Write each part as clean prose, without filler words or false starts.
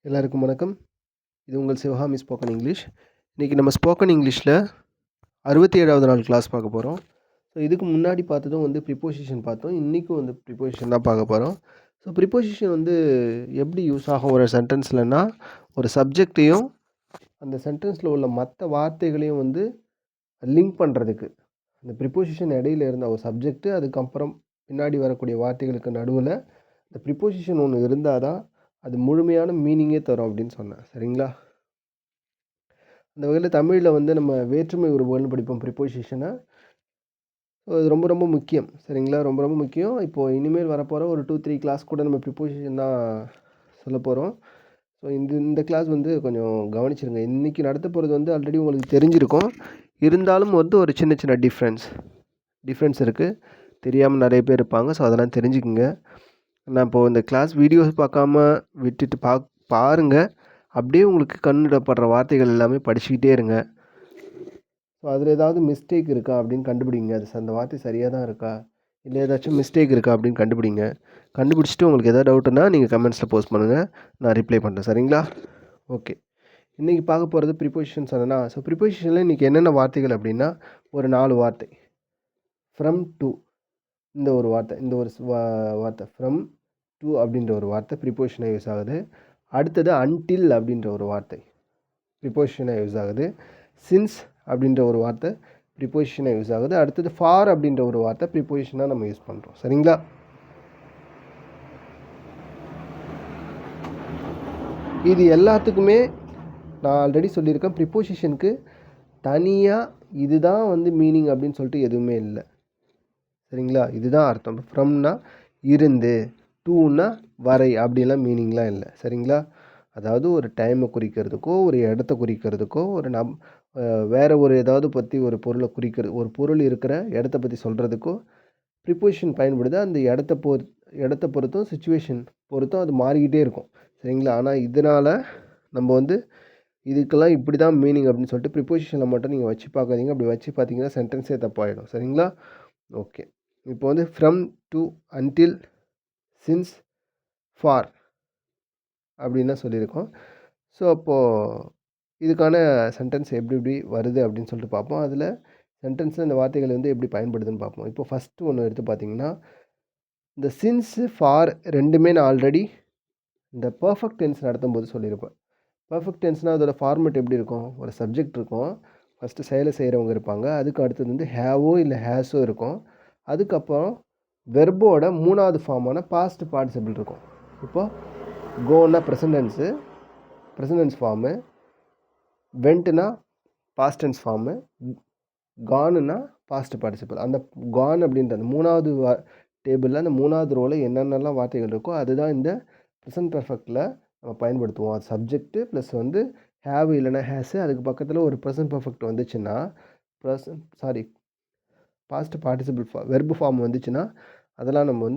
எல்லாருக்கும் வணக்கம். இது உங்கள் சிவகாமி ஸ்போக்கன் இங்கிலீஷ். இன்றைக்கி நம்ம ஸ்போக்கன் இங்கிலீஷில் 67வது நாள் கிளாஸ் பார்க்க போகிறோம். ஸோ இதுக்கு முன்னாடி பார்த்ததும் ப்ரிப்போசிஷன் பார்த்தோம். இன்றைக்கும் ப்ரிப்போசிஷன் தான் பார்க்க போகிறோம். ஸோ ப்ரிப்போசிஷன் எப்படி யூஸ் ஆகும் ஒரு சென்டென்ஸ்லன்னா, ஒரு சப்ஜெக்டையும் அந்த சென்டென்ஸில் உள்ள மற்ற வார்த்தைகளையும் லிங்க் பண்ணுறதுக்கு. அந்த ப்ரிப்போசிஷன் இடையில இருந்த ஒரு சப்ஜெக்ட்டு, அதுக்கப்புறம் பின்னாடி வரக்கூடிய வார்த்தைகளுக்கு நடுவில் இந்த ப்ரிப்போசிஷன் ஒன்று இருந்தால் தான் அது முழுமையான மீனிங்கே தரும் அப்படின்னு சொன்னேன். சரிங்களா? அந்த வகையில் தமிழில் நம்ம வேற்றுமை உறவுகள்னு படிப்போம் ப்ரிப்போசிஷனை. ஸோ அது ரொம்ப ரொம்ப முக்கியம். சரிங்களா? ரொம்ப ரொம்ப முக்கியம். இப்போது இனிமேல் வரப்போகிற ஒரு 2-3 கிளாஸ் கூட நம்ம ப்ரிப்போசிஷன் தான் சொல்ல போகிறோம். ஸோ இந்த கிளாஸ் கொஞ்சம் கவனிச்சிருங்க. இன்றைக்கி நடத்த போகிறது ஆல்ரெடி உங்களுக்கு தெரிஞ்சிருக்கும். இருந்தாலும் ஒரு சின்ன சின்ன டிஃப்ரென்ஸ் இருக்குது. தெரியாமல் நிறைய பேர் இருப்பாங்க. ஸோ அதெல்லாம் தெரிஞ்சுக்குங்க. நான் இப்போது இந்த கிளாஸ் வீடியோஸ் பார்க்காம விட்டுட்டு பாருங்கள். அப்படியே உங்களுக்கு கண்ணிடப்படுற வார்த்தைகள் எல்லாமே படிச்சுக்கிட்டே இருங்க. ஸோ அதில் ஏதாவது மிஸ்டேக் இருக்கா அப்படின்னு கண்டுபிடிங்க. அந்த வார்த்தை சரியாக தான் இருக்கா, இல்லை ஏதாச்சும் மிஸ்டேக் இருக்கா அப்படின்னு கண்டுபிடிங்க. கண்டுபிடிச்சிட்டு உங்களுக்கு எதாவது டவுட்டுன்னா நீங்கள் கமெண்ட்ஸில் போஸ்ட் பண்ணுங்கள், நான் ரிப்ளை பண்ணுறேன். சரிங்களா? ஓகே. இன்றைக்கி பார்க்க போகிறது ப்ரிப்போசிஷன்ஸ் என்னன்னா, ஸோ ப்ரிப்போசிஷனில் இன்றைக்கி என்னென்ன வார்த்தைகள் அப்படின்னா, ஒரு 4 வார்த்தை. ஃப்ரம் டு, இந்த ஒரு வார்த்தை, இந்த ஒரு வார்த்தை ஃப்ரம் டு அப்படின்ற ஒரு வார்த்தை ப்ரிப்போசிஷனாக யூஸ் ஆகுது. அடுத்தது அன்டில் அப்படின்ற ஒரு வார்த்தை ப்ரிப்போசிஷனாக யூஸ் ஆகுது. சின்ஸ் அப்படின்ற ஒரு வார்த்தை ப்ரிப்போசிஷனாக யூஸ் ஆகுது. அடுத்தது ஃபார் அப்படின்ற ஒரு வார்த்தை ப்ரிப்போசிஷனாக நம்ம யூஸ் பண்ணுறோம். சரிங்களா? இது எல்லாத்துக்குமே நான் ஆல்ரெடி சொல்லியிருக்கேன், ப்ரிப்போசிஷனுக்கு தனியாக இதுதான் மீனிங் அப்படின்னு சொல்லிட்டு எதுவுமே இல்லை. சரிங்களா? இதுதான் அர்த்தம். ஃப்ரம்னா இருந்து, டூன்னா வரை, அப்படிலாம் மீனிங்லாம் இல்லை. சரிங்களா? அதாவது ஒரு டைமை குறிக்கிறதுக்கோ, ஒரு இடத்த குறிக்கிறதுக்கோ, வேறு ஒரு ஏதாவது பற்றி ஒரு பொருளை குறிக்கிறது, ஒரு பொருள் இருக்கிற இடத்த பற்றி சொல்கிறதுக்கோ ப்ரிப்போசிஷன் பயன்படுது. அந்த இடத்த பொறுத்தும் சிச்சுவேஷன் பொறுத்தும் அது மாறிக்கிட்டே இருக்கும். சரிங்களா? ஆனால் இதனால் நம்ம இதுக்கெல்லாம் இப்படி தான் மீனிங் அப்படின்னு சொல்லிட்டு ப்ரிப்போசிஷனில் மட்டும் நீங்கள் வச்சு பார்க்காதீங்க. அப்படி வச்சு பார்த்தீங்கன்னா சென்டென்ஸே தப்பாகிடும். சரிங்களா? ஓகே. இப்போ from to, until, since, for அப்படின்னு சொல்லியிருக்கோம். ஸோ அப்போது இதுக்கான சென்டென்ஸ் எப்படி வருது அப்படின்னு சொல்லிட்டு பார்ப்போம். அதில் சென்டென்ஸில் இந்த வார்த்தைகள் எப்படி பயன்படுதுன்னு பார்ப்போம். இப்போ ஃபஸ்ட்டு ஒன்று எடுத்து பார்த்தீங்கன்னா, இந்த சின்ஸு, ஃபார் ரெண்டுமே நான் ஆல்ரெடி இந்த பர்ஃபெக்ட் டென்ஸ் நடத்தும்போது சொல்லியிருப்பேன். பர்ஃபெக்ட் டென்ஸ்னால் அதோட ஃபார்மெட் எப்படி இருக்கும்? ஒரு சப்ஜெக்ட் இருக்கும், ஃபஸ்ட்டு செயலை செய்கிறவங்க இருப்பாங்க, அதுக்கு அடுத்தது ஹேவோ இல்லை ஹேஸோ இருக்கும், அதுக்கப்புறம் வெர்போட 3வது ஃபார்மான பாஸ்ட் பார்ட்டிசிபிள் இருக்கும். இப்போ கோன்னா ப்ரெசன்ட் ஃபார்மு, வெண்ட்னா பாஸ்ட் டென்ஸ் ஃபார்மு, கானுன்னா பாஸ்ட் பார்ட்டிசிபிள். அந்த கான் அப்படின்ற அந்த 3வது டேபிளில் அந்த 3வது ரோவில் என்னென்னலாம் வார்த்தைகள் இருக்கோ அதுதான் இந்த ப்ரெசன்ட் பர்ஃபெக்டில் நம்ம பயன்படுத்துவோம். அது சப்ஜெக்ட்டு ப்ளஸ் ஹேவ் இல்லைனா ஹேஸு, அதுக்கு பக்கத்தில் ஒரு ப்ரெசன்ட் பர்ஃபெக்ட் வந்துச்சுன்னா, பாஸ்ட் பார்ட்டிசிபிள் வெர்பு ஃபார்ம் வந்துச்சுன்னா அதெல்லாம் நம்ம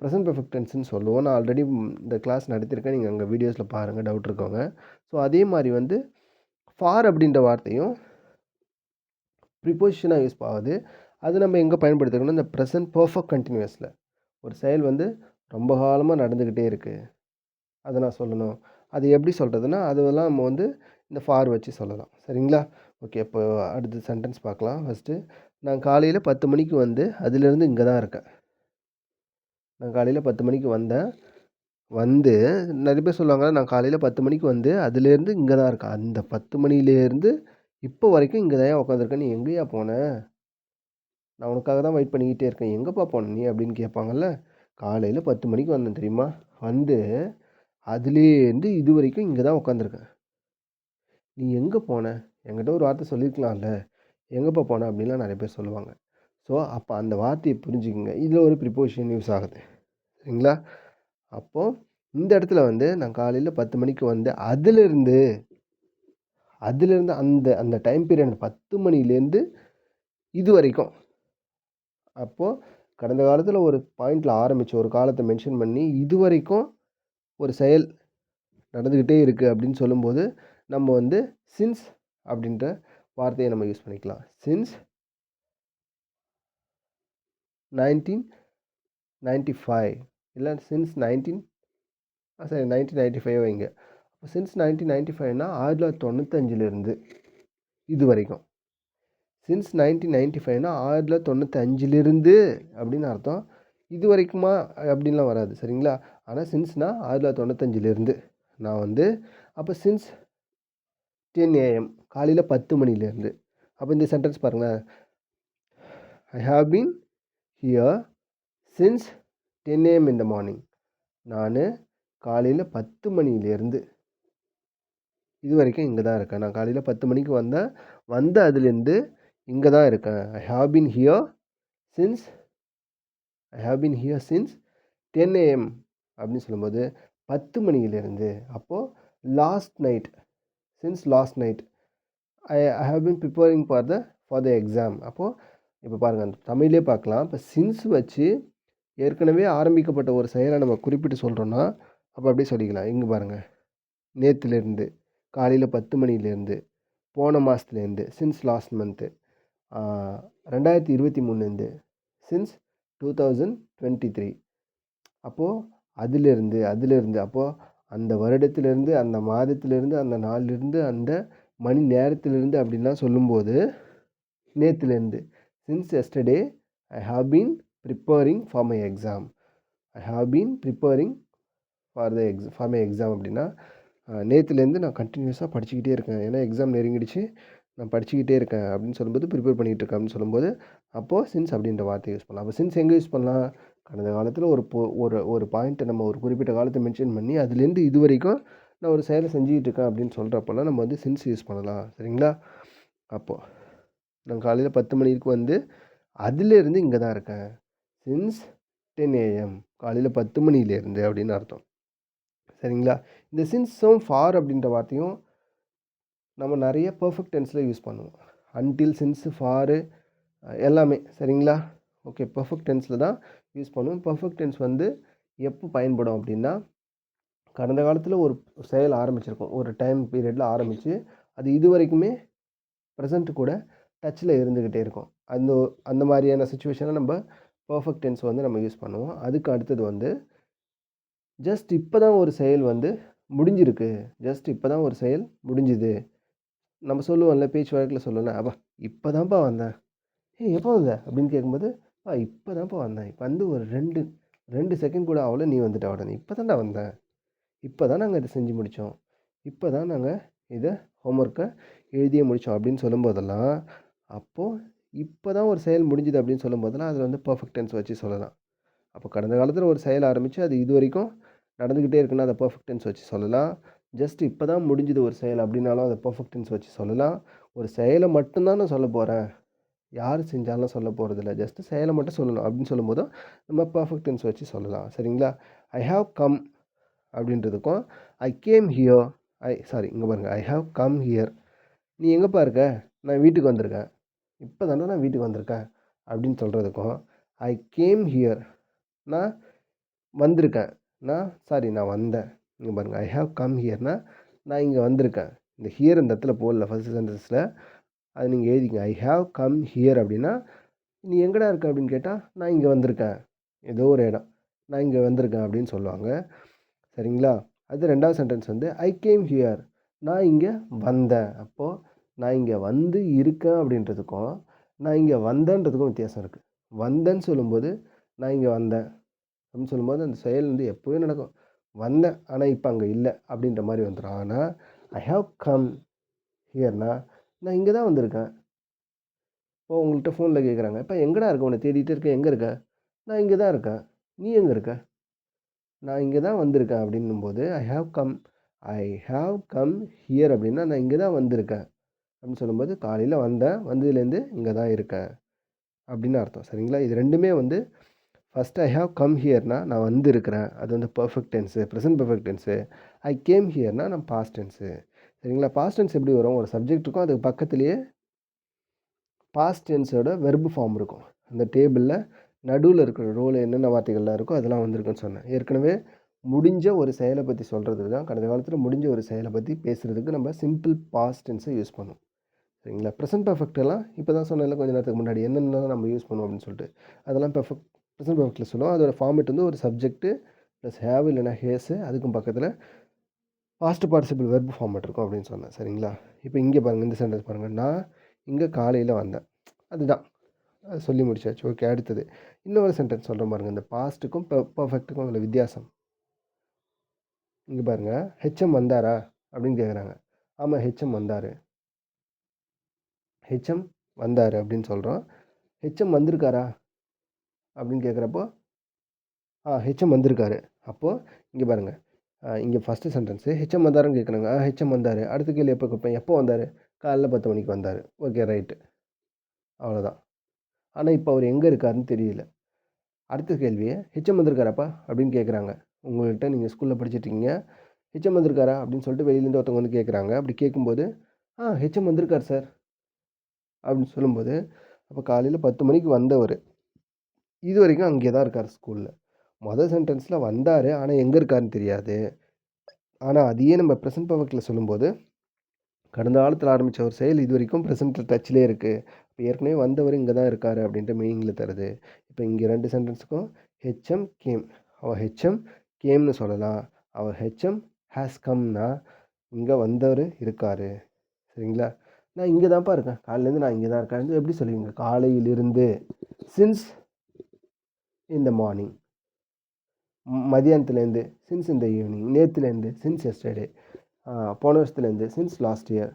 ப்ரெசன்ட் பர்ஃபெக்ட் டென்ஸ்னு சொல்லுவோம். நான் ஆல்ரெடி இந்த கிளாஸ் நடத்தியிருக்கேன், நீங்கள் அங்கே வீடியோஸில் பாருங்கள், டவுட் இருக்கவங்க. ஸோ அதே மாதிரி ஃபார் அப்படின்ற வார்த்தையும் ப்ரிப்போசிஷனாக யூஸ் ஆகுது. அது நம்ம எங்கே பயன்படுத்துகிறோம்னா, இந்த ப்ரெசன்ட் பர்ஃபெக்ட் கண்டினியூஸில் ஒரு செயல் ரொம்ப காலமாக நடந்துக்கிட்டே இருக்குது, அதை நான் சொல்லணும். அது எப்படி சொல்கிறதுனா, அதெல்லாம் நம்ம இந்த ஃபார் வச்சு சொல்லலாம். சரிங்களா? ஓகே. இப்போ அடுத்த சென்டென்ஸ் பார்க்கலாம். ஃபஸ்ட்டு, நான் காலையில் 10 மணிக்கு அதிலேருந்து இங்கே தான் இருக்கேன். நான் காலையில் 10 மணிக்கு வந்தேன். நிறைய பேர் சொல்லுவாங்க, நான் காலையில் 10 மணிக்கு அதுலேருந்து இங்கே தான் இருக்கேன். அந்த 10 மணிலேருந்து இப்போ வரைக்கும் இங்கே தான் உட்காந்துருக்கேன். நீ எங்கேயா போன? நான் உனக்காக தான் வெயிட் பண்ணிக்கிட்டே இருக்கேன். எங்கேப்பா போன நீ அப்படின்னு கேட்பாங்கல்ல. காலையில் 10 மணிக்கு வந்தேன் தெரியுமா? அதுலேருந்து இது வரைக்கும் இங்கே தான் உட்காந்துருக்கேன். நீ எங்கே போன? என்கிட்ட ஒரு வார்த்தை சொல்லியிருக்கலாம்ல, எங்கேப்பா போன அப்படின்லாம் நிறைய பேர் சொல்லுவாங்க. ஸோ அப்போ அந்த வார்த்தையை புரிஞ்சுக்குங்க. இதில் ஒரு ப்ரிப்போசிஷன் யூஸ் ஆகுது. சரிங்களா? அப்போது இந்த இடத்துல நான் காலையில் 10 மணிக்கு அதிலிருந்து அந்த அந்த டைம் பீரியட் 10 மணிலேருந்து இது வரைக்கும். அப்போது கடந்த காலத்தில் ஒரு பாயிண்டில் ஆரம்பித்து ஒரு காலத்தை மென்ஷன் பண்ணி இது வரைக்கும் ஒரு செயல் நடந்துக்கிட்டே இருக்குது அப்படின்னு சொல்லும்போது நம்ம சின்ஸ் அப்படின்ற வார்த்தையை நம்ம யூஸ் பண்ணிக்கலாம். சின்ஸ் 1995 இல்லை சின்ஸ் 1995 வைங்க. சின்ஸ் 1995னா 1995லேருந்து இது வரைக்கும். சின்ஸ் 1995னா 1995லிருந்து அப்படின்னு அர்த்தம். இது வரைக்குமா அப்படின்லாம் வராது சரிங்களா. ஆனால் சின்ஸ்னா 1995லேருந்து நான் வந்து அப்போ சின்ஸ் 10 AM காலையில் 10 மணிலேருந்து. அப்போ இந்த சென்டென்ஸ் பாருங்களேன். ஐ have been here since 10 AM in the morning. நான் காலையில் 10 மணிலேருந்து இது வரைக்கும் இங்கே தான் இருக்கேன். நான் காலையில் 10 மணிக்கு வந்த அதுலேருந்து இங்கே தான் இருக்கேன். ஐ have been here since 10 AM அப்படின்னு சொல்லும்போது 10 மணியிலேருந்து. அப்போது last night I have been preparing for the exam. அப்போது இப்போ பாருங்கள் தமிழ்லேயே பார்க்கலாம். இப்போ சின்ஸ் வச்சு ஏற்கனவே ஆரம்பிக்கப்பட்ட ஒரு செயலை நம்ம குறிப்பிட்டு சொல்கிறோன்னா அப்போ அப்படியே சொல்லிக்கலாம். இங்கே பாருங்கள், நேற்றுலேருந்து, காலையில் 10 மணிலேருந்து, போன மாதத்துலேருந்து, சின்ஸ் லாஸ்ட் மந்த்து, 2023லேருந்து, சின்ஸ் 2023. அப்போது அதிலிருந்து அப்போது அந்த வருடத்திலேருந்து, அந்த மாதத்திலேருந்து, அந்த நாளிலிருந்து, அந்த மணி நேரத்திலிருந்து அப்படின்லாம் சொல்லும்போது நேற்றுலேருந்து. Since yesterday I have been preparing for my exam. அப்படின்னா நேற்றுலேருந்து நான் கண்டினியூஸாக படிச்சுக்கிட்டே இருக்கேன். ஏன்னா எக்ஸாம் நெருங்கிடுச்சு, நான் படிச்சுக்கிட்டே இருக்கேன் அப்படின்னு சொல்லும்போது, ப்ரிப்பேர் பண்ணிகிட்டு இருக்கேன் அப்படின்னு சொல்லும்போது அப்போது சின்ஸ் அப்படின்ற வார்த்தையை யூஸ் பண்ணலாம். அப்போ சின்ஸ் எங்கே யூஸ் பண்ணலாம்? கடந்த காலத்தில் ஒரு பாயிண்ட்டை நம்ம ஒரு குறிப்பிட்ட காலத்தை மென்ஷன் பண்ணி அதுலேருந்து இது வரைக்கும் நான் ஒரு செயலை செஞ்சுக்கிட்டு இருக்கேன் அப்படின்னு சொல்கிறப்பெல்லாம் நம்ம வந்து சின்ஸ் யூஸ் பண்ணலாம் சரிங்களா. அப்போது நான் காலையில் 10 மணிக்கு அதிலேருந்து இங்கே தான் இருக்கேன். சின்ஸ் 10 AM காலையில் 10 மணிலேருந்து அப்படின்னு அர்த்தம் சரிங்களா. இந்த சின்ஸும் ஃபார் அப்படின்ற வார்த்தையும் நம்ம நிறைய பர்ஃபெக்ட் டென்ஸில் யூஸ் பண்ணுவோம். அன்டில், சின்ஸு, ஃபாரு எல்லாமே சரிங்களா. ஓகே, பர்ஃபெக்ட் டென்ஸில் தான் யூஸ் பண்ணுவோம். பர்ஃபெக்ட் டென்ஸ் எப்போ பயன்படும் அப்படின்னா, கடந்த காலத்தில் ஒரு செயல் ஆரம்பிச்சிருக்கோம், ஒரு டைம் பீரியடில் ஆரம்பித்து அது இது வரைக்குமே ப்ரெசண்ட்டு கூட டச்சில் இருந்துக்கிட்டே இருக்கும். அந்த மாதிரியான சுச்சுவேஷனில் நம்ம பர்ஃபெக்ட் டென்ஸ் நம்ம யூஸ் பண்ணுவோம். அதுக்கு அடுத்தது ஜஸ்ட் இப்போ தான் ஒரு செயல் முடிஞ்சிருக்கு, ஜஸ்ட் இப்போ தான் ஒரு செயல் முடிஞ்சுது. நம்ம சொல்லுவோம்ல, பேச்சு வழக்கில் சொல்லலாம், அப்பா இப்போ தான்ப்பா வந்தேன். எப்போ வந்த அப்படின்னு கேட்கும்போது, இப்போ தான்ப்பா வந்தேன், இப்போ ஒரு 2 செகண்ட் கூட ஆகல, நீ வந்துட்ட உடனே. இப்போ தான்டா வந்தேன், இப்போ தான் நாங்கள் இதை செஞ்சு முடித்தோம், இப்போ தான் நாங்கள் இதை ஹோம்ஒர்க்கை எழுதியே முடித்தோம் அப்படின்னு சொல்லும்போதெல்லாம், அப்போது இப்போ தான் ஒரு செயல் முடிஞ்சுது அப்படின்னு சொல்லும்போதெல்லாம் அதில் பர்ஃபெக்ட் டென்ஸ் வச்சு சொல்லலாம். அப்போ கடந்த காலத்தில் ஒரு செயல் ஆரம்பித்து அது இது வரைக்கும் நடந்துக்கிட்டே இருக்குன்னா அதை பர்ஃபெக்ட் டென்ஸ் வச்சு சொல்லலாம். ஜஸ்ட் இப்போ தான் முடிஞ்சுது ஒரு செயல் அப்படின்னாலும் அதை பர்ஃபெக்ட் டென்ஸ் வச்சு சொல்லலாம். ஒரு செயலை மட்டும்தான் நான் சொல்ல போகிறேன், யார் செஞ்சாலும் சொல்ல போகிறதில்ல, ஜஸ்ட்டு செயலை மட்டும் சொல்லணும் அப்படின்னு சொல்லும்போதும் நம்ம பர்ஃபெக்ட் டென்ஸ் வச்சு சொல்லலாம் சரிங்களா. ஐ ஹாவ் கம் அப்படின்றதுக்கும் ஐ கேம் ஹியர், இங்கே பாருங்கள், ஐ ஹாவ் கம் ஹியர், நீ எங்கேப்பா இருக்க, நான் வீட்டுக்கு வந்திருக்கேன், இப்போ தானே நான் வீட்டுக்கு வந்திருக்கேன் அப்படின்னு சொல்கிறதுக்கும், ஐ கேம் ஹியர், நான் வந்திருக்கேன், நான் வந்தேன். இங்கே பாருங்கள், ஐ ஹாவ் கம் ஹியர்னா நான் இங்கே வந்திருக்கேன். இந்த ஹியர் இந்த இடத்துல போடல ஃபஸ்ட்டு சென்டென்ஸில், அது நீங்கள் எழுதிங்க. ஐ ஹாவ் கம் ஹியர் அப்படின்னா நீ எங்கடா இருக்க அப்படின்னு கேட்டால், நான் இங்கே வந்திருக்கேன், ஏதோ ஒரு இடம், நான் இங்கே வந்திருக்கேன் அப்படின்னு சொல்லுவாங்க சரிங்களா. அது ரெண்டாவது சென்டென்ஸ் ஐ கேம் ஹியர், நான் இங்கே வந்தேன். அப்போது நான் இங்கே வந்து இருக்கேன் அப்படின்றதுக்கும் நான் இங்கே வந்தேன்றதுக்கும் வித்தியாசம் இருக்குது. வந்தேன்னு சொல்லும்போது நான் இங்கே வந்தேன் அப்படின்னு சொல்லும்போது அந்த செயல் எப்போவே நடக்கும், வந்தேன் ஆனால் இப்போ அங்கே இல்லை அப்படின்ற மாதிரி வந்துடும். ஆனால் ஐ ஹாவ் கம் ஹியர்னா நான் இங்கே தான் வந்திருக்கேன். இப்போ உங்கள்கிட்ட ஃபோனில் கேட்குறாங்க, இப்போ எங்கடா இருக்க, உன்னை தேடிட்டு இருக்கேன், எங்கே இருக்க, நான் இங்கே தான் இருக்கேன், நீ எங்கே இருக்க, நான் இங்கே தான் வந்திருக்கேன் அப்படின்னும்போது ஐ ஹாவ் கம் ஹியர் அப்படின்னா நான் இங்கே தான் வந்திருக்கேன் அப்படின்னு சொல்லும்போது காலையில் வந்ததுலேருந்து இங்கே தான் இருக்கேன் அப்படின்னு அர்த்தம் சரிங்களா. இது ரெண்டுமே ஃபஸ்ட்டு ஐ ஹாவ் கம் ஹியர்னா நான் வந்திருக்கிறேன், அது perfect tense, present perfect tense. I came ஹியர்னா நான் பாஸ்ட் டென்ஸு சரிங்களா. பாஸ்ட் டென்ஸ் எப்படி வரும், ஒரு சப்ஜெக்ட் இருக்கும், அதுக்கு பக்கத்துலேயே பாஸ்ட் டென்ஸோட வெர்பு ஃபார்ம் இருக்கும். அந்த டேபிளில் நடுவில் இருக்கிற ரோல் என்னென்ன வார்த்தைகள்லாம் இருக்கோ அதெல்லாம் வந்திருக்குன்னு சொன்னேன். ஏற்கனவே முடிஞ்ச ஒரு செயலை பற்றி சொல்கிறதுக்கு தான், கடந்த காலத்தில் முடிஞ்ச ஒரு செயலை பற்றி பேசுகிறதுக்கு நம்ம சிம்பிள் பாஸ்ட் டென்ஸை யூஸ் பண்ணுவோம் சரிங்களா. ப்ரெசன்ட் பர்ஃபெக்டெல்லாம் இப்போ தான் சொன்னதில்ல கொஞ்சம் நேரத்துக்கு முன்னாடி என்னென்ன நம்ம யூஸ் பண்ணுவோம் அப்படின்னு சொல்லிட்டு, அதெல்லாம் ப்ரெசன்ட் பர்ஃபெக்டில் சொல்லுவோம். அதோட ஃபார்மேட் ஒரு சப்ஜெக்ட்டு ப்ளஸ் ஹேவ் இல்லைனா ஹேஸு, அதுக்கும் பக்கத்தில் பாஸ்ட் பார்ட்டிசிபிள் வெர்ப் ஃபார்மேட் இருக்கும் அப்படின்னு சொன்னேன். சரிங்களா? இப்போ இங்கே பாருங்கள், இந்த சென்டென்ஸ் பாருங்கள். நான் இங்கே காலையில் வந்தேன். அதுதான். அது சொல்லி முடிச்சாச்சு. ஓகே, அடுத்தது இன்னொரு சென்டென்ஸ் சொல்கிறேன் பாருங்கள். இந்த பாஸ்ட்டுக்கும் பர்ஃபெக்ட்டுக்கும் உள்ள வித்தியாசம். இங்கே பாருங்கள், ஹெச்எம் வந்தாரா அப்படின்னு கேட்குறாங்க. ஆமாம், ஹெச்எம் வந்தார். ஹெச்எம் வந்தார் அப்படின்னு சொல்கிறோம். ஹெச்எம் வந்திருக்காரா அப்படின்னு கேட்குறப்போ, ஹெச்எம் வந்திருக்காரு. அப்போது இங்கே பாருங்கள், இங்கே ஃபஸ்ட்டு சென்டென்ஸு ஹெச்எம் வந்தாருன்னு கேட்குறாங்க. ஹெச்எம் வந்தார். அடுத்த கேள்வி எப்போ கேட்பேன், எப்போ வந்தார்? காலைல 10 மணிக்கு வந்தார். Okay, right. அவ்வளோதான். ஆனால் இப்போ அவர் எங்கே இருக்காருன்னு தெரியல. அடுத்த கேள்வி, ஹெச்எம் வந்திருக்காராப்பா அப்படின்னு கேட்குறாங்க. உங்கள்கிட்ட நீங்கள் ஸ்கூலில் படிச்சுட்ருக்கீங்க. ஹெச்எம் வந்திருக்காரா அப்படின்னு சொல்லிட்டு வெளியிலேருந்து ஒருத்தவங்க வந்து கேட்குறாங்க. அப்படி கேட்கும்போது, ஹெச்எம் வந்திருக்கார் சார் அப்படின்னு சொல்லும்போது, அப்போ காலையில் 10 மணிக்கு வந்தவர் இது வரைக்கும் அங்கே தான் இருக்கார் ஸ்கூலில். மொதல் சென்டென்ஸில் வந்தார், ஆனால் எங்கே இருக்காருன்னு தெரியாது. ஆனால் அதையே நம்ம ப்ரெசன்ட் பர்ஃபெக்ட்டில் சொல்லும்போது, கடந்த காலத்தில் ஆரம்பித்த ஒரு செயல் இது வரைக்கும் ப்ரெசென்ட்டில் டச்சிலே இருக்குது. இப்போ ஏற்கனவே வந்தவர் இங்கே தான் இருக்கார் அப்படின்ற மீனிங்கில் தருது. இப்போ இங்கே 2 சென்டென்ஸுக்கும் ஹெச்எம் கேம். அவர் ஹெச்எம் கேம்னு சொல்லலாம். அவர் ஹெச்எம் ஹேஸ் கம்னா இங்கே வந்தவர் இருக்கார். சரிங்களா? நான் இங்கே தான்ப்பா இருக்கேன். காலையிலேருந்து நான் இங்கே தான் இருக்கேன். எப்படி சொல்லுவீங்க? காலையிலிருந்து, சின்ஸ் இந்த மார்னிங். மதியானத்துலேருந்து, சின்ஸ் இந்த ஈவினிங். நேற்றுலேருந்து, சின்ஸ் எஸ்டர்டே. போன வருஷத்துலேருந்து, சின்ஸ் லாஸ்ட் இயர்.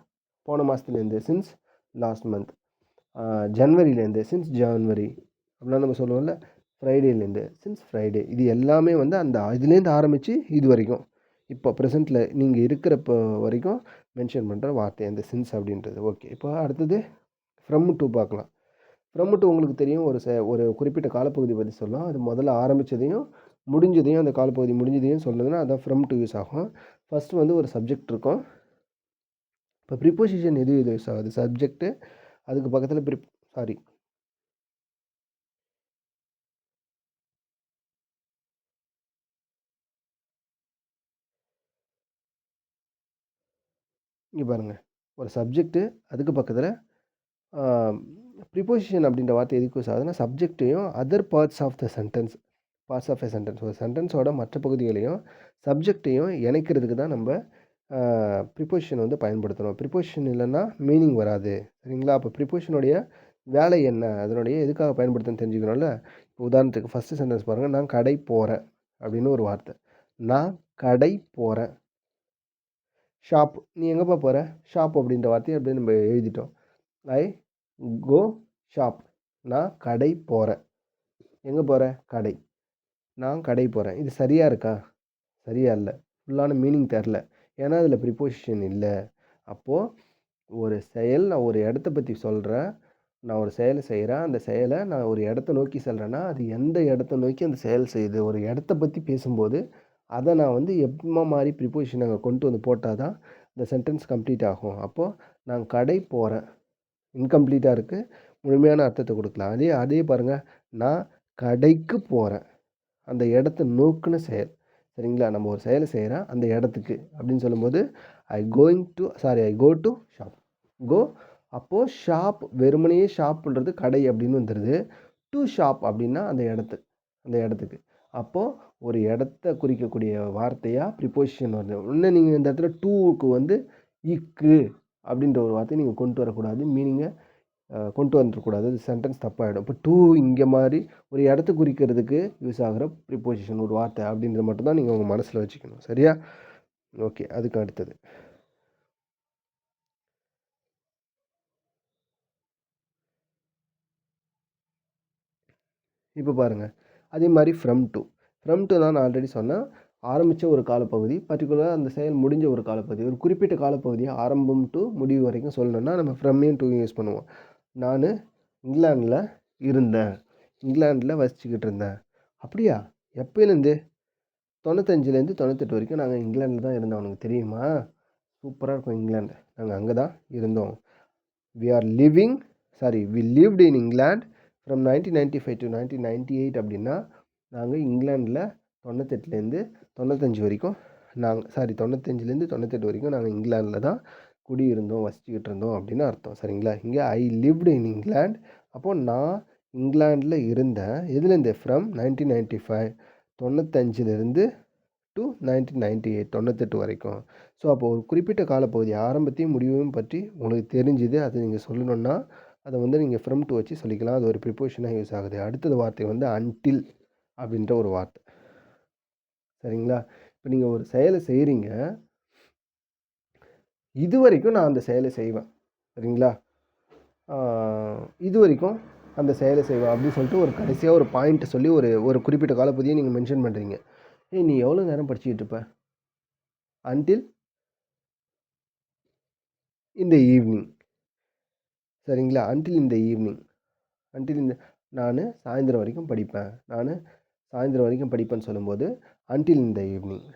போன மாதத்துலேருந்து, சின்ஸ் லாஸ்ட் மந்த். ஜனவரியிலேருந்து, சின்ஸ் ஜான்வரி. அப்படிலாம் நம்ம சொல்லுவோம்ல. ஃப்ரைடேலேருந்து, சின்ஸ் ஃப்ரைடே. இது எல்லாமே வந்து அந்த இதுலேருந்து ஆரம்பித்து இது வரைக்கும், இப்போ ப்ரெசென்ட்டில் நீங்கள் இருக்கிறப்போ வரைக்கும் மென்ஷன் பண்ணுற வார்த்தை அந்த சின்ஸ் அப்படின்றது. ஓகே, இப்போ அடுத்தது ஃப்ரம் டு பார்க்கலாம். ஃப்ரம் டு உங்களுக்கு தெரியும், ஒரு குறிப்பிட்ட காலப்பகுதி பற்றி சொல்லலாம். அது முதல்ல ஆரம்பித்ததையும் முடிஞ்சதையும், அந்த காலப்பகுதி முடிஞ்சதையும் சொல்லுதுன்னா அதான் ஃப்ரம் டு யூஸ் ஆகும். ஃபஸ்ட்டு வந்து ஒரு சப்ஜெக்ட் இருக்கும். இப்போ ப்ரிப்போசிஷன் எது யூஸ் ஆகுது? சப்ஜெக்ட்டு, அதுக்கு பக்கத்தில் இங்கே பாருங்கள், ஒரு சப்ஜெக்ட்டு, அதுக்கு பக்கத்தில் ப்ரிப்போசிஷன் அப்படின்ற வார்த்தை எதுக்கு யூஸ் ஆகுதுன்னா, சப்ஜெக்டையும் other parts of the sentence, parts of a sentence, ஒரு சென்டென்ஸோட மற்ற பகுதிகளையும் சப்ஜெக்டையும் இணைக்கிறதுக்கு தான் நம்ம ப்ரிப்போசிஷன் வந்து பயன்படுத்தணும். ப்ரிப்போசிஷன் இல்லைன்னா மீனிங் வராது. சரிங்களா? அப்போ ப்ரிப்போசிஷனுடைய வேலை என்ன, அதனுடைய எதுக்காக பயன்படுத்துன்னு தெரிஞ்சுக்கணும்ல. இப்போ உதாரணத்துக்கு ஃபஸ்ட்டு சென்டென்ஸ் பாருங்கள். நான் கடை போகிறேன் அப்படின்னு ஒரு வார்த்தை. நான் கடை போகிறேன். ஷாப், நீ எங்கேப்பா போகிற? ஷாப் அப்படின்ற வார்த்தையை அப்படியே நம்ம எழுதிட்டோம். ஐ கோ ஷாப். நான் கடை போகிறேன். எங்கே போகிற? கடை. நான் கடை போகிறேன். இது சரியாக இருக்கா? சரியா இல்லை. ஃபுல்லான மீனிங் தரல. ஏன்னா அதில் ப்ரிப்போசிஷன் இல்லை. அப்போது ஒரு செயல், நான் ஒரு இடத்த பற்றி சொல்கிறேன். நான் ஒரு செயலை செய்கிறேன். அந்த செயலை நான் ஒரு இடத்த நோக்கி செல்கிறேன்னா, அது எந்த இடத்த நோக்கி அந்த செயல் செய்யுது? ஒரு இடத்த பற்றி பேசும்போது அதை நான் வந்து மாதிரி ப்ரிப்போசிஷன் அங்கே கொண்டு வந்து போட்டால் தான் இந்த சென்டென்ஸ் கம்ப்ளீட் ஆகும். அப்போது நான் கடை போகிறேன் இன்கம்ப்ளீட்டாக இருக்குது. முழுமையான அர்த்தத்தை கொடுக்கலாம். அதே பாருங்கள், நான் கடைக்கு போகிறேன். அந்த இடத்த நோக்குன செயல். சரிங்களா? நம்ம ஒரு செயலை செய்கிறேன் அந்த இடத்துக்கு அப்படின்னு சொல்லும்போது, ஐ கோ டு ஷாப். கோ, அப்போது ஷாப் வெறுமனையே ஷாப்புன்றது கடை அப்படின்னு வந்துடுது. டு ஷாப் அப்படின்னா அந்த இடத்துக்கு. அப்போது ஒரு இடத்த குறிக்கக்கூடிய வார்த்தையாக ப்ரிப்போசிஷன் வருது. இன்னும் நீங்கள் இந்த இடத்துல டூவுக்கு வந்து இக்கு அப்படின்ற ஒரு வார்த்தையை நீங்கள் கொண்டு வரக்கூடாது. மீனிங்கை கொண்டு வந்துடக்கூடாது. அது சென்டென்ஸ் தப்பாகிடும். இப்போ டூ இங்கே மாதிரி ஒரு இடத்த குறிக்கிறதுக்கு யூஸ் ஆகிற ப்ரிப்போசிஷன் ஒரு வார்த்தை அப்படின்றது மட்டும்தான் நீங்கள் உங்கள் மனசில் வச்சுக்கணும். சரியா? ஓகே, அதுக்கு அடுத்தது இப்போ பாருங்கள், அதே மாதிரி ஃப்ரம் டு தான் நான் ஆல்ரெடி சொன்னேன். ஆரம்பித்த ஒரு காலப்பகுதி, பர்டிகுலராக அந்த செயல் முடிஞ்ச ஒரு காலப்பகுதி, ஒரு குறிப்பிட்ட காலப்பகுதியை ஆரம்பம் டு முடிவு வரைக்கும் சொல்லணும்னா நம்ம ஃப்ரம்மையும் டூ யூஸ் பண்ணுவோம். நான் இங்கிலாண்டில் இருந்தேன். இங்கிலாண்டில் வசிச்சுக்கிட்டு இருந்தேன். அப்படியா? எப்போலேருந்து? 95லேருந்து 98 வரைக்கும் நாங்கள் இங்கிலாண்டில் தான் இருந்தோம். உனக்கு தெரியுமா? சூப்பராக இருக்கும் இங்கிலாந்து. நாங்கள் அங்கே தான் இருந்தோம். We lived in England from 1995 to 1998 அப்படின்னா நாங்கள் இங்கிலாண்டில் 98லேருந்து 95 வரைக்கும் 95லேருந்து 98 வரைக்கும் நாங்கள் இங்கிலாண்டில் தான் குடியிருந்தோம், வசிச்சுக்கிட்டு இருந்தோம் அப்படின்னு அர்த்தம். சரிங்களா? இங்கே ஐ லிவ்டு இன் இங்கிலாந்து. அப்போது நான் இங்கிலாண்டில் இருந்தேன். எதுலேருந்து? ஃப்ரம் 1995, 95லேருந்து டு 1998 98 வரைக்கும். ஸோ அப்போ ஒரு குறிப்பிட்ட காலப்பகுதி ஆரம்பத்தையும் முடிவையும் பற்றி உங்களுக்கு தெரிஞ்சுது. அது நீங்க சொல்லணும்னா, அத வந்து நீங்க ஃப்ரம் டூ வச்சு சொல்லிக்கலாம். அது ஒரு ப்ரிப்போசிஷனா யூஸ் ஆகுது. அடுத்தது வார்த்தை வந்து அன்டில் அப்படின்ற ஒரு வார்த்தை. சரிங்களா? இப்ப நீங்க ஒரு செயல செய்றீங்க. இதுவரைக்கும் நான் அந்த செயல செய்வேன். சரிங்களா? ஆ இதுவரைக்கும் அந்த செயல செய்வேன் அப்படின்னு சொல்லிட்டு ஒரு கடைசியா ஒரு பாயிண்ட் சொல்லி ஒரு ஒரு குறிப்பிட்ட காலப்பகுதிய நீங்க மென்ஷன் பண்றீங்க. "ஏய் நீ எவ்வளோ நேரம் படிச்சுக்கிட்டு இருப்ப?" "Until in the evening." சரிங்களா? "Until in the evening." Until இந்த நானு சாயந்தரம் வரைக்கும் படிப்பேன். நானு சாயந்தரம் வரைக்கும் படிப்பேன்னு சொல்லும்போது, until in the evening.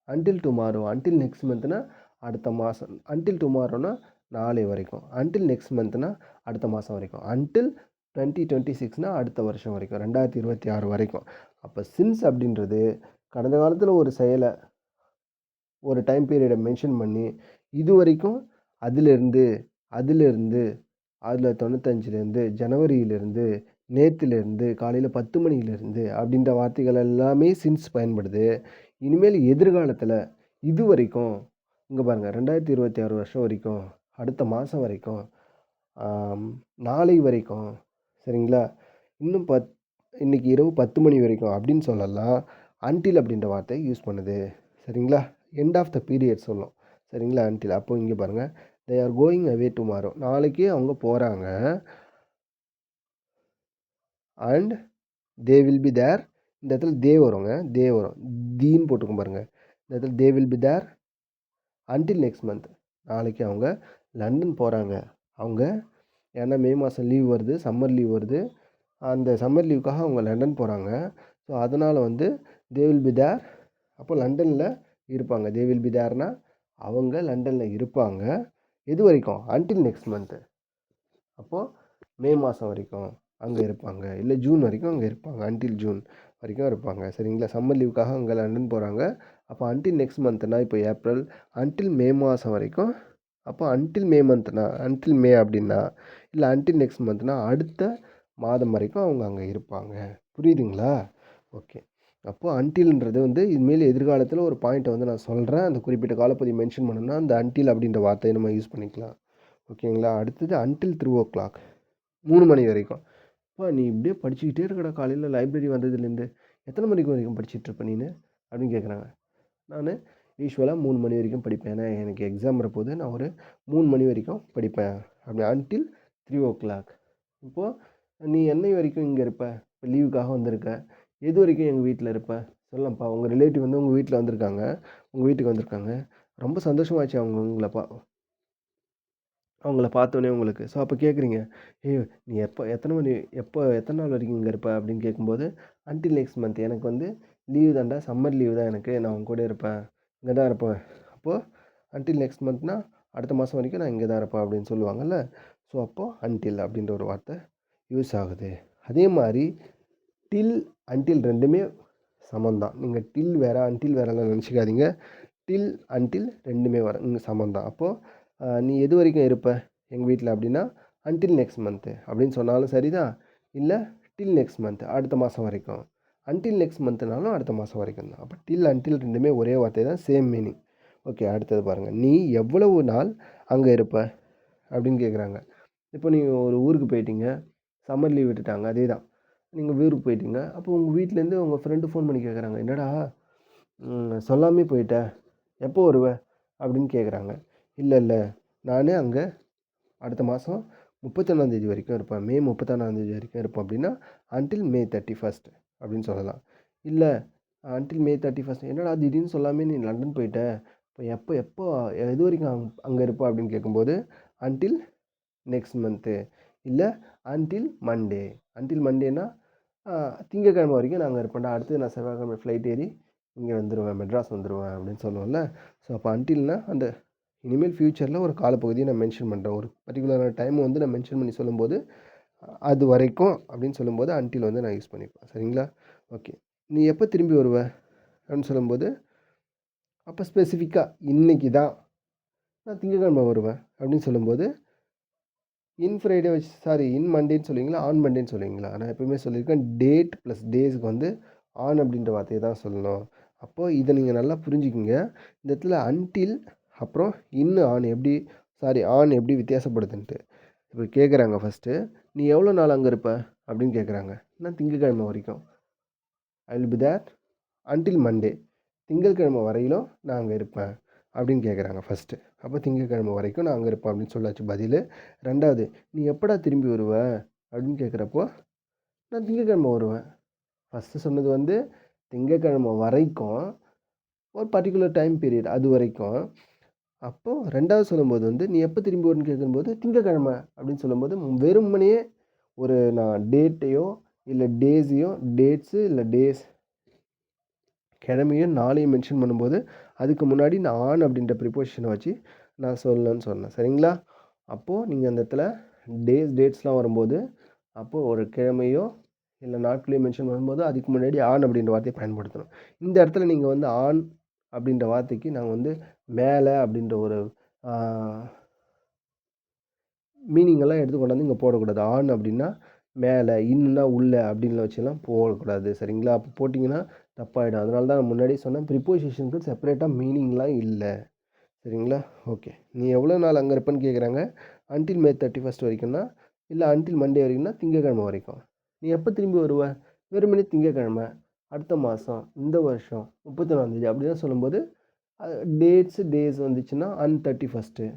Until tomorrow, until next மந்த்னா அடுத்த மாசம். அன்டில் டுமாரோனா நாளை வரைக்கும். அன்டில் நெக்ஸ்ட் மந்த்னா அடுத்த மாசம் வரைக்கும். அன்டில் 2026னா அடுத்த வருஷம் வரைக்கும். 2026 வரைக்கும். அப்ப சின்ஸ் அப்படின்றது கடந்த காலத்துல ஒரு செயல, ஒரு டைம் பீரியட மென்ஷன் பண்ணி, இதுவரைக்கும் அதிலிருந்து, அதிலிருந்து 1995லேருந்து, ஜனவரியிலிருந்து, நேத்திலிருந்து, காலையில 10 மணியிலிருந்து அப்படின்ற வார்த்தைகள் எல்லாமே சின்ஸ் பயன்படுது. இனிமேல் எதிர்காலத்துல இதுவரைக்கும், இங்க பாருங்க 2026 வருஷம் வரைக்கும், அடுத்த மாசம் வரைக்கும், ஆம், நாளை வரைக்கும், சரிங்களா? இன்னும் இன்னைக்கு இரவு 10 மணி வரைக்கும் அப்படின்னு சொல்லலாம். அன்டில் அப்படின்ற வார்த்தை யூஸ் பண்ணுது. சரிங்களா? எண்ட் ஆஃப் த பீரியட் சொல்லும். சரிங்களா? அன்டில். அப்போ இங்க பாருங்க. They are going away tomorrow. நாளைக்கு அவங்க போறாங்க. And they will be there. இந்த இடத்துல தே வருங்க. தே வரும். தீன்னு போட்டுருக்கும் பாருங்க. இந்த இடத்துல they will be there until next month. நாளைக்கு அவங்க லண்டன் போறாங்க. அவங்க ஏன்னா மே மாதம் லீவ் வருது, சம்மர் லீவ் வருது. அந்த சம்மர் லீவுக்காக அவங்க லண்டன் போறாங்க. ஸோ அதனால வந்து தே வில் பி தேர். அப்போ லண்டன்ல இருப்பாங்க. தே வில் பி தேர்னா அவங்க லண்டன்ல இருப்பாங்க. எது வரைக்கும்? Until next month. அப்போ மே மாதம் வரைக்கும் அங்கே இருப்பாங்க. இல்லை ஜூன் வரைக்கும் அங்கே இருப்பாங்க. அன்டில் ஜூன் வரைக்கும் இருப்பாங்க. சரிங்களா? சம்மர் லீவுக்காக அங்கே லண்டன் போகிறாங்க. அப்போ அன்டில் நெக்ஸ்ட் மந்த்னா இப்போ ஏப்ரல். அன்டில் மே மாதம் வரைக்கும். அப்போ அன்டில் மே மந்த்னா அன்டில் மே அப்படின்னா, இல்லை அன்டில் நெக்ஸ்ட் மந்த்னா அடுத்த மாதம் வரைக்கும் அவங்க அங்கே இருப்பாங்க. புரியுதுங்களா? ஓகே. அப்போ அன்டில்ன்றது வந்து இனிமேல் எதிர்காலத்தில் ஒரு பாயிண்ட்டை வந்து நான் சொல்கிறேன். அந்த குறிப்பிட்ட காலப்பகுதி மென்ஷன் பண்ணணும்னா அந்த அன்டில் அப்படின்ற வார்த்தையை நம்ம யூஸ் பண்ணிக்கலாம். ஓகேங்களா? அடுத்தது அன்டில் 3:00 3 மணி வரைக்கும். அப்பா நீ இப்படியே படிச்சுக்கிட்டே இருக்கடா காலையில் லைப்ரரி வந்ததுலேருந்து. எத்தனை மணிக்கு வரைக்கும் படிச்சுட்டு இருப்ப நீனு? அப்படின்னு கேட்குறாங்க. நான் யூஸ்வலாக 3 மணி வரைக்கும் படிப்பேன். ஏன்னா எனக்கு எக்ஸாம் வரப்போது. நான் ஒரு 3 மணி வரைக்கும் படிப்பேன். அப்படி அன்டில் 3:00. இப்போது நீ என்னை வரைக்கும் இங்கே இருப்ப? இப்போ லீவுக்காக வந்திருக்க. எது வரைக்கும் எங்கள் வீட்டில் இருப்ப? சொல்லப்பா. உங்கள் ரிலேட்டிவ் வந்து உங்கள் வீட்டில் வந்திருக்காங்க. உங்கள் வீட்டுக்கு வந்திருக்காங்க. ரொம்ப சந்தோஷமாச்சு அவங்கள பார்த்தோன்னே உங்களுக்கு. ஸோ அப்போ கேட்குறீங்க, "ஏய் நீ எத்தனை நாள் வரைக்கும் இங்கே இருப்ப?" அப்படின்னு கேட்கும்போது, "அன்டில் நெக்ஸ்ட் மந்த். எனக்கு வந்து லீவு தான்டா. சம்மர் லீவு தான் எனக்கு. நான் உன் கூட இருப்பேன். இங்கே தான் இருப்பேன்." அப்போது அன்டில் நெக்ஸ்ட் மந்த்னா அடுத்த மாதம் வரைக்கும் நான் இங்கே தான் இருப்பேன் அப்படின்னு சொல்லுவாங்கல்ல. ஸோ அப்போது அன்டில் அப்படின்ற ஒரு வார்த்தை யூஸ் ஆகுது. அதே மாதிரி டில், அன்டில் 2மே சமம் தான். நீங்கள் டில் வேறு அன்டில் வேறெல்லாம் நினச்சிக்காதீங்க. டில், அன்டில் 2மே சமம் தான். அப்போது நீ எது வரைக்கும் இருப்ப எங்கள் வீட்டில் அப்படின்னா, அன்டில் நெக்ஸ்ட் மந்த்து அப்படின்னு சொன்னாலும் சரிதான். இல்லை டில் நெக்ஸ்ட் மந்த் அடுத்த மாதம் வரைக்கும். அன்டில் நெக்ஸ்ட் மந்த்னாலும் அடுத்த மாதம் வரைக்கும் தான். அப்போ டில், அன்டில் 2மே ஒரே வார்த்தை தான். Same meaning. ஓகே. அடுத்தது பாருங்கள். நீ எவ்வளவு நாள் அங்கே இருப்ப அப்படின்னு கேட்குறாங்க. இப்போ நீங்கள் ஒரு ஊருக்கு போயிட்டீங்க. சம்மர் லீவ் விட்டுட்டாங்க. அதே தான். நீங்கள் ஊருக்கு போயிட்டீங்க. அப்போ உங்கள் வீட்டிலேருந்து உங்கள் ஃப்ரெண்டு ஃபோன் பண்ணி கேட்குறாங்க. "என்னடா சொல்லாமே போயிட்ட. எப்போ வருவ?" அப்படின்னு கேட்குறாங்க. இல்லை நான் அங்கே அடுத்த மாதம் 31ஆந்தேதி வரைக்கும் இருப்பேன். மே 31ஆந்தேதி வரைக்கும் இருப்பேன் அப்படின்னா, அன்டில் மே 31 அப்படின்னு சொல்லலாம். இல்லை அன்டில் மே 31 என்னடா திடீர்னு சொல்லாமே நீ லண்டன் போயிட்ட. இப்போ எப்போ எப்போ எது வரைக்கும் அங்கே இருப்ப அப்படின்னு கேட்கும்போது, அன்டில் நெக்ஸ்ட் மந்த்து. இல்லை அன்டில் மண்டே. அன்டில் மண்டேனா திங்கட்கிழமை வரைக்கும் நான் அங்கே இருப்பேன்டா. அடுத்து நான் செவ்வாய்க்கிழமை ஃப்ளைட் ஏறி இங்கே வந்துடுவேன். மெட்ராஸ் வந்துடுவேன் அப்படின்னு சொல்லுவோம்ல. ஸோ அப்போ அன்டில்னா அந்த இனிமேல் ஃப்யூச்சரில் ஒரு காலப்பகுதியை நான் மென்ஷன் பண்ணுறேன். ஒரு பர்டிகுலரான டைம் வந்து நான் மென்ஷன் பண்ணி சொல்லும்போது, அது வரைக்கும் அப்படின்னு சொல்லும்போது அன்டில் வந்து நான் யூஸ் பண்ணிப்பேன். சரிங்களா? ஓகே. நீ எப்போ திரும்பி வருவ அப்படின்னு சொல்லும்போது, அப்போ ஸ்பெசிஃபிக்காக இன்னைக்கு தான் நான் திங்கட்கிழமை வருவேன் அப்படின்னு சொல்லும்போது, இன் ஃப்ரைடே இன் மண்டேன்னு சொல்லுவீங்களா? ஆன் மண்டேன்னு சொல்லுவீங்களா? நான் எப்பவுமே சொல்லியிருக்கேன் டேட் ப்ளஸ் டேஸ்க்கு வந்து ஆன் அப்படின்ற வார்த்தையை தான் சொல்லணும். அப்போது இதை நீங்கள் நல்லா புரிஞ்சுக்கிங்க. இந்த இடத்துல அன்டில் அப்புறம் ஆன் எப்படி வித்தியாசப்படுதுன்ட்டு. இப்போ கேட்குறாங்க ஃபஸ்ட்டு, "நீ எவ்வளோ நாள் அங்கே இருப்ப?" அப்படின்னு கேட்குறாங்க. நான் திங்கட்கிழமை வரைக்கும். I will be there until Monday. திங்கட்கிழமை வரையிலும் நான் அங்கே இருப்பேன் அப்படின்னு கேட்குறாங்க ஃபஸ்ட்டு. அப்போ திங்கட்கிழமை வரைக்கும் நான் அங்கே இருப்பேன் அப்படின்னு சொல்லாச்சு பதில். 2வது, "நீ எப்படா திரும்பி வருவ?" அப்படின்னு கேட்குறப்போ, நான் திங்கட்கிழமை வருவேன். ஃபஸ்ட்டு சொன்னது வந்து திங்கட்கிழமை வரைக்கும், ஒரு பர்ட்டிகுலர் டைம் பீரியட் அது வரைக்கும். அப்போது 2வது சொல்லும்போது வந்து, "நீ எப்போ திரும்பி வருன்னு?" கேட்கும்போது, "திங்கட்கிழமை" அப்படின்னு சொல்லும்போது வெறுமனே நான் டேட்டையோ இல்லை டேட்ஸு இல்லை டேஸ் கிழமையும் நாளையும் மென்ஷன் பண்ணும்போது அதுக்கு முன்னாடி நான் ஆன் அப்படின்ற ப்ரிப்போசிஷனை வச்சு நான் சொல்லணும்னு சொன்னேன். சரிங்களா? அப்போது நீங்கள் அந்த இடத்துல டேட்ஸ்லாம் வரும்போது அப்போது ஒரு கிழமையோ இல்லை நாட்களையோ மென்ஷன் பண்ணும்போது அதுக்கு முன்னாடி ஆன் அப்படின்ற வார்த்தையை பயன்படுத்தணும். இந்த இடத்துல நீங்கள் வந்து ஆன் அப்படின்ற வார்த்தைக்கு நாங்கள் வந்து மேலே அப்படின்ற ஒரு மீனிங்கெல்லாம் எடுத்து கொண்டாந்து இங்கே போடக்கூடாது. ஆன் அப்படின்னா மேலே, இன்னுனா உள்ள அப்படின்னு வச்சுலாம் போடக்கூடாது. சரிங்களா? அப்போ போட்டிங்கன்னா தப்பாயிடும். அதனால தான் நான் முன்னாடியே சொன்னேன், ப்ரிப்போசிஷனுக்கு செப்பரேட்டாக மீனிங்லாம் இல்லை. சரிங்களா? ஓகே. "நீ எவ்வளோ நாள் அங்கே இருப்பேன்னு?" கேட்குறாங்க. அன்டில் மே 31 வரைக்கும்னா, இல்லை அன்டில் மண்டே வரைக்கும்னா திங்கட்கிழமை வரைக்கும். "நீ எப்போ திரும்பி வருவ?" வெறுமனே திங்கட்கிழமை, அடுத்த மாதம், இந்த வருஷம் 31ஆம் அப்படிதான் சொல்லும்போது டேஸ் வந்துச்சுன்னா 31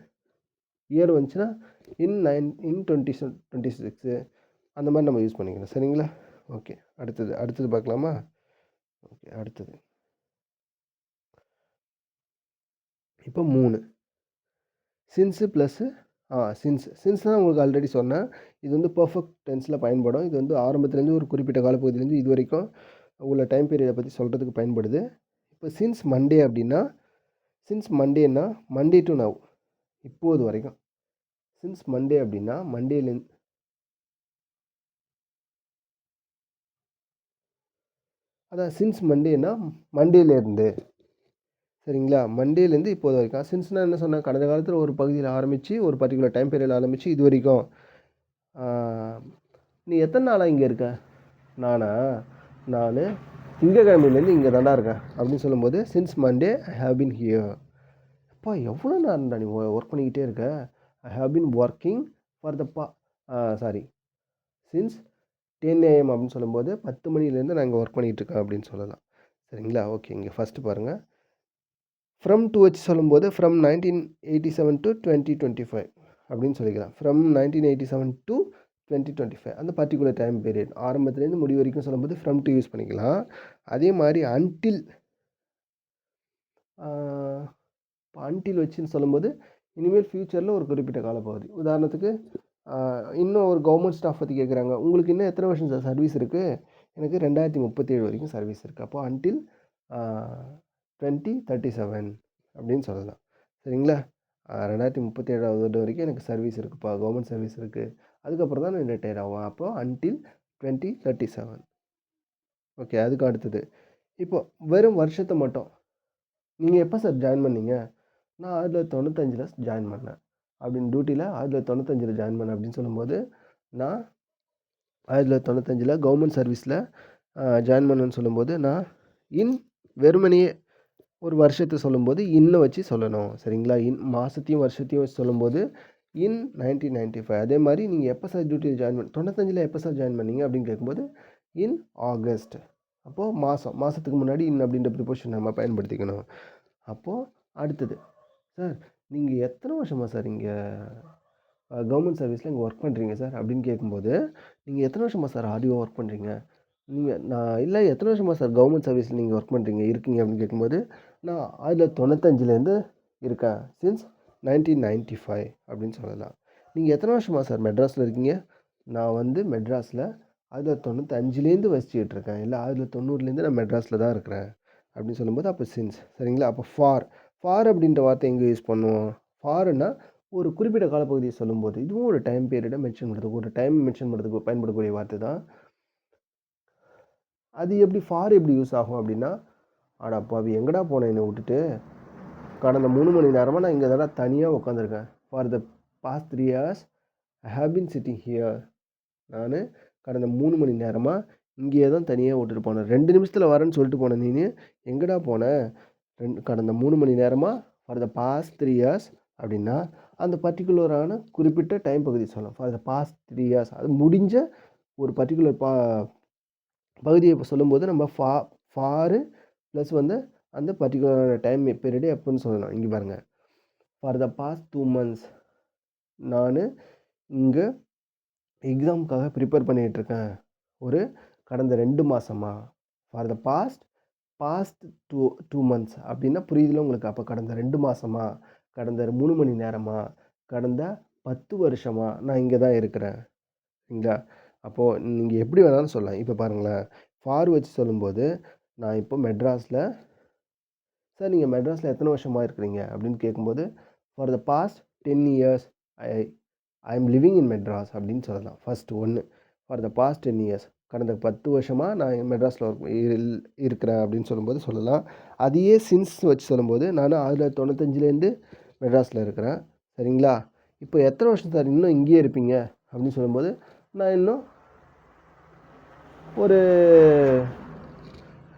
இயர் வந்துச்சுன்னா இன் 2026 அந்த மாதிரி நம்ம யூஸ் பண்ணிக்கணும். சரிங்களா? ஓகே. அடுத்தது பார்க்கலாமா? ஓகே. அடுத்தது இப்போ 3 சின்ஸு ப்ளஸ்ஸு சின்ஸ் தான் உங்களுக்கு ஆல்ரெடி சொன்னேன். இது வந்து பெர்ஃபெக்ட் டென்ஸில் பயன்படும். இது வந்து ஆரம்பத்துலேருந்து ஒரு குறிப்பிட்ட காலப்பகுதியிலேருந்து இது வரைக்கும் உள்ள டைம் பீரியடை பற்றி சொல்கிறதுக்கு பயன்படுது. இப்போ சின்ஸ் மண்டேன்னா மண்டே டு நவ், இப்போது வரைக்கும். சின்ஸ் மண்டே அப்படின்னா மண்டேலேருந்து சின்ஸ் மண்டேன்னா மண்டேலேருந்து. சரிங்களா? மண்டேலேருந்து இப்போது வரைக்கும். சின்ஸ்னா என்ன சொன்னேன்? கடந்த காலத்தில் ஒரு பகுதியில் ஆரம்பித்து ஒரு பர்ட்டிகுலர் டைம் பீரியட் ஆரம்பித்து இது வரைக்கும். "நீ எத்தனை நாளாக இங்கே இருக்க?" "நானா? நான் திங்கட்கிழமையிலேருந்து இங்கே தான்டா இருக்கேன்" அப்படின்னு சொல்லும்போது since Monday I have been here. அப்பா எவ்வளோ நேரம்டா நீ ஒர்க் பண்ணிக்கிட்டே இருக்க? ஐ have been working for the since 10 AM அப்படின்னு சொல்லும்போது 10 மணிலேருந்து நான் இங்கே ஒர்க் பண்ணிகிட்ருக்கேன் அப்படின்னு சொல்லலாம். சரிங்களா? ஓகே. இங்கே ஃபஸ்ட்டு பாருங்கள். ஃப்ரம் டூ வச்சு சொல்லும்போது ஃப்ரம் 1987 டு 2025 அப்படின்னு சொல்லிக்கலாம். ஃப்ரம் 1987 டு 2025 அந்த பர்ட்டிகுலர் டைம் பீரியட் ஆரம்பத்துலேருந்து முடிவு வரைக்கும் சொல்லும்போது ஃப்ரம் டு யூஸ் பண்ணிக்கலாம். அதே மாதிரி அன்டில் வச்சுன்னு சொல்லும்போது இனிமேல் ஃப்யூச்சரில் ஒரு குறிப்பிட்ட காலப்பகுதி. உதாரணத்துக்கு இன்னும் ஒரு கவர்மெண்ட் ஸ்டாஃப் பற்றி கேட்குறாங்க. "உங்களுக்கு இன்னும் எத்தனை வருஷம் சார் சர்வீஸ் இருக்குது?" "எனக்கு 2037 வரைக்கும் சர்வீஸ் இருக்குது." அப்போ அன்டில் 2037 அப்படின்னு சொல்லலாம். சரிங்களா? 2037 வரைக்கும் எனக்கு சர்வீஸ் இருக்குப்பா, கவர்மெண்ட் சர்வீஸ் இருக்குது. அதுக்கப்புறம் தான் நான் ரிட்டயர் ஆவேன். அப்போ அன்டில் 2037. ஓகே. அதுக்கு அடுத்தது இப்போ வெறும் வருஷத்தை மட்டும், "நீங்கள் எப்போ சார் ஜாயின் பண்ணீங்க?" "நான் 1995 ஜாயின் பண்ணேன்." அப்படின்னு டியூட்டியில் 1995 ஜாயின் பண்ணேன் அப்படின்னு சொல்லும்போது, நான் 1995 கவர்மெண்ட் சர்வீஸில் ஜாயின் பண்ணேன்னு சொல்லும்போது, நான் வெறுமனையே ஒரு வருஷத்தை சொல்லும்போது வச்சு சொல்லணும். சரிங்களா? மாதத்தையும் வருஷத்தையும் வச்சு சொல்லும்போது 1995. அதே மாதிரி நீங்கள் எப்போ சார் டியூட்டியில் ஜாயின் 95 எப்போ சார் ஜாயின் பண்ணீங்க அப்படின்னு கேட்கும்போது ஆகஸ்ட். அப்போது மாதத்துக்கு முன்னாடி அப்படின்ற ப்ரிப்போஷன் நம்ம பயன்படுத்திக்கணும். அப்போது அடுத்தது, "சார் நீங்கள் எத்தனை வருஷமாக சார் இங்கே கவர்மெண்ட் சர்வீஸில் இங்கே ஒர்க் பண்ணுறீங்க சார்?" அப்படின்னு கேட்கும்போது, "நீங்கள் எத்தனை வருஷமாக சார் ஆர்டிஓ ஒர்க் பண்ணுறீங்க?" நான் இல்லை எத்தனை வருஷமாக சார் கவர்மெண்ட் சர்வீஸில் நீங்கள் ஒர்க் இருக்கீங்க அப்படின்னு கேட்கும்போது, "நான் 1995 இருக்கேன். சின்ஸ் 1995 அப்படின்னு சொல்லலாம். "நீங்கள் எத்தனை வருஷமாக சார் மெட்ராஸில் இருக்கீங்க?" "நான் வந்து மெட்ராஸில் 1995 வசிச்சுக்கிட்டு இருக்கேன். இல்லை 1990 நான் மெட்ராஸில் தான் இருக்கிறேன்." அப்படின்னு சொல்லும்போது அப்போ சின்ஸ். சரிங்களா? அப்போ ஃபார் அப்படின்ற வார்த்தை எங்கே யூஸ் பண்ணுவோம்? ஃபார்னா ஒரு குறிப்பிட்ட காலப்பகுதியை சொல்லும்போது, இதுவும் ஒரு டைம் பீரியடை மென்ஷன் பண்ணுறதுக்கு, ஒரு டைம் மென்ஷன் பண்ணுறதுக்கு பயன்படக்கூடிய வார்த்தை தான். அது எப்படி யூஸ் ஆகும் அப்படின்னா, "அட பாவி எங்கடா போன என்னை விட்டுட்டு? கடந்த 3 மணி நேரமாக நான் இங்கே தானே தனியாக உட்காந்துருக்கேன். For the past 3 hours I have been sitting here." நான் கடந்த 3 மணி நேரமாக இங்கேயே தான் தனியாக விட்டுட்டு போனேன். 2 நிமிஷத்தில் வரேன்னு சொல்லிட்டு போன நீ எங்கடா போன? கடந்த 3 மணி நேரமாக ஃபார் த பாஸ்ட் 3 இயர்ஸ் அப்படின்னா அந்த பர்டிகுலரான குறிப்பிட்ட டைம் பகுதி சொல்லலாம். ஃபார் த பாஸ்ட் 3 இயர்ஸ் அது முடிஞ்ச ஒரு பர்டிகுலர் பகுதியை இப்போ சொல்லும்போது நம்ம ஃபாரு ப்ளஸ் வந்து அந்த பர்டிகுலரான டைம் பீரியடு எப்போன்னு சொல்லலாம். இங்கே பாருங்கள், ஃபார் த பாஸ்ட் 2 months நான் இங்கே எக்ஸாமுக்காக ப்ரிப்பேர் பண்ணிகிட்ருக்கேன். ஒரு கடந்த 2 மாதமா ஃபார் த பாஸ்ட் 2 months அப்படின்னா புரியுதுல உங்களுக்கு? அப்போ கடந்த 2 மாதமா, கடந்த 3 மணி நேரமா, கடந்த 10 வருஷமா நான் இங்கே தான் இருக்கிறேன். சரிங்களா? அப்போது நீங்கள் எப்படி வேணாலும் சொல்லலாம். இப்போ பாருங்களேன், ஃபார் வச்சு சொல்லும்போது நான் இப்போ மெட்ராஸில், சார் நீங்கள் மெட்ராஸில் எத்தனை வருஷமாக இருக்கிறீங்க அப்படின்னு கேட்கும்போது, for the past 10 years I am living in Madras அப்படின்னு சொல்லலாம். ஃபஸ்ட்டு ஒன்று, ஃபார் த பாஸ்ட் 10 years கடந்த 10 வருஷமாக நான் மெட்ராஸில் இருக்கிறேன் அப்படின்னு சொல்லும்போது சொல்லலாம். அதையே சின்ஸ் வச்சு சொல்லும்போது நான் 1995லேருந்து மெட்ராஸில் இருக்கிறேன். சரிங்களா? இப்போ எத்தனை வருஷம் சார் இன்னும் இங்கேயே இருப்பீங்க அப்படின்னு சொல்லும்போது, நான் இன்னும் ஒரு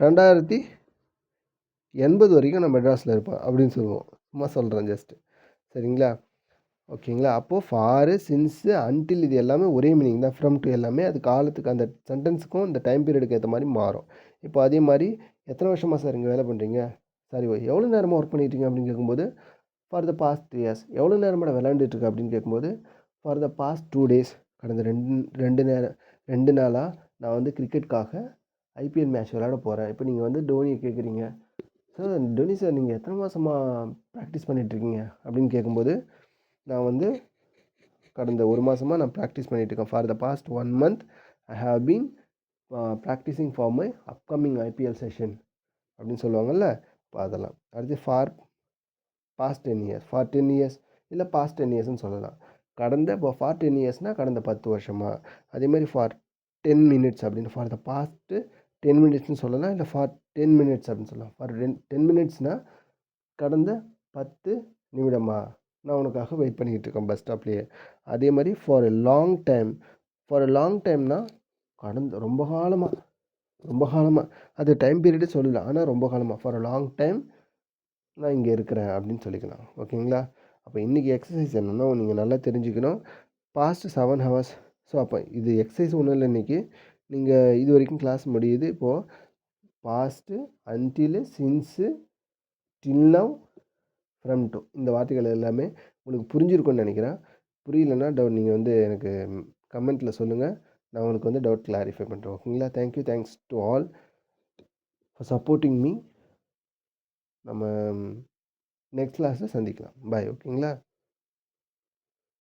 2080 வரைக்கும் நான் மெட்ராஸில் இருப்பேன் அப்படின்னு சொல்லுவோம். சும்மா சொல்கிறேன் ஜஸ்ட்டு. சரிங்களா? ஓகேங்களா? அப்போது ஃபாரு, சின்ஸு, அன்டில் இது எல்லாமே ஒரே மீனிங் தான். ஃப்ரம் டு எல்லாமே அது காலத்துக்கு அந்த சென்டென்ஸுக்கும் இந்த டைம் பீரியடுக்கு ஏற்ற மாதிரி மாறும். இப்போ அதே மாதிரி எத்தனை வருஷமாக சார் இங்கே வேலை பண்ணுறீங்க? சாரி எவ்வளோ நேரமாக ஒர்க் பண்ணிட்டுருக்கீங்க அப்படின்னு கேட்கும்போது, ஃபார் த பாஸ்ட் 3 years. எவ்வளோ நேரமாக விளையாண்டுட்டுருக்க அப்படின்னு கேட்கும்போது, ஃபார் த பாஸ்ட் 2 days கடந்த 2 நாளாக நான் வந்து கிரிக்கெட்டுக்காக ஐபிஎல் மேட்ச் விளையாட போகிறேன். இப்போ நீங்கள் வந்து டோனியை கேட்குறீங்க, சார் டோனி சார் நீங்கள் எத்தனை மாதமாக ப்ராக்டிஸ் பண்ணிகிட்ருக்கீங்க அப்படின்னு கேட்கும்போது, நான் வந்து கடந்த 1 மாதமாக நான் ப்ராக்டிஸ் பண்ணிகிட்ருக்கேன். For the past 1 month I have been practising for my upcoming IPL session அப்படின்னு சொல்லுவாங்கள்ல. இப்போ அதெல்லாம் அடுத்து for past 10 years, for 10 years இல்லை பாஸ்ட் 10 yearsன்னு சொல்லலாம். கடந்த இப்போ ஃபார் 10 yearsனால் கடந்த 10 வருஷமாக. அதேமாதிரி ஃபார் 10 minutes அப்படின்னு ஃபார் த பாஸ்ட்டு 10 minutesன்னு சொல்லலாம். இல்லை ஃபார் 10 minutes அப்படின்னு சொல்லலாம். ஃபார் 10 minutesனால் கடந்த 10 நிமிடமா நான் உனக்காக வெயிட் பண்ணிக்கிட்டு இருக்கேன் பஸ் ஸ்டாப்லேயே. அதே மாதிரி for a long time, for a long டைம்னா கடந்த ரொம்ப காலமாக அது டைம் பீரியடே சொல்லலாம். ஆனால் ரொம்ப காலமாக ஃபார் எ லாங் டைம் நான் இங்கே இருக்கிறேன் அப்படின்னு சொல்லிக்கலாம். ஓகேங்களா? அப்போ இன்றைக்கி எக்ஸசைஸ் என்னென்னா நீங்கள் நல்லா தெரிஞ்சுக்கணும். Passed 7 hours. ஸோ அப்போ இது எக்ஸசைஸ் ஒன்றும் இல்லை. இன்றைக்கி நீங்கள் இது வரைக்கும் கிளாஸ் முடியுது. இப்போது past, until, since, till now, from to இந்த வார்த்தைகள் எல்லாமே உங்களுக்கு புரிஞ்சிருக்கும்னு நினைக்கிறேன். புரியலன்னா நீங்கள் வந்து எனக்கு கமெண்ட்டில் சொல்லுங்கள். நான் உங்களுக்கு வந்து டவுட் கிளாரிஃபை பண்ணுறேன். ஓகேங்களா? Thanks to all for supporting me. நம்ம நெக்ஸ்ட் கிளாஸில் சந்திக்கலாம். பாய். ஓகேங்களா?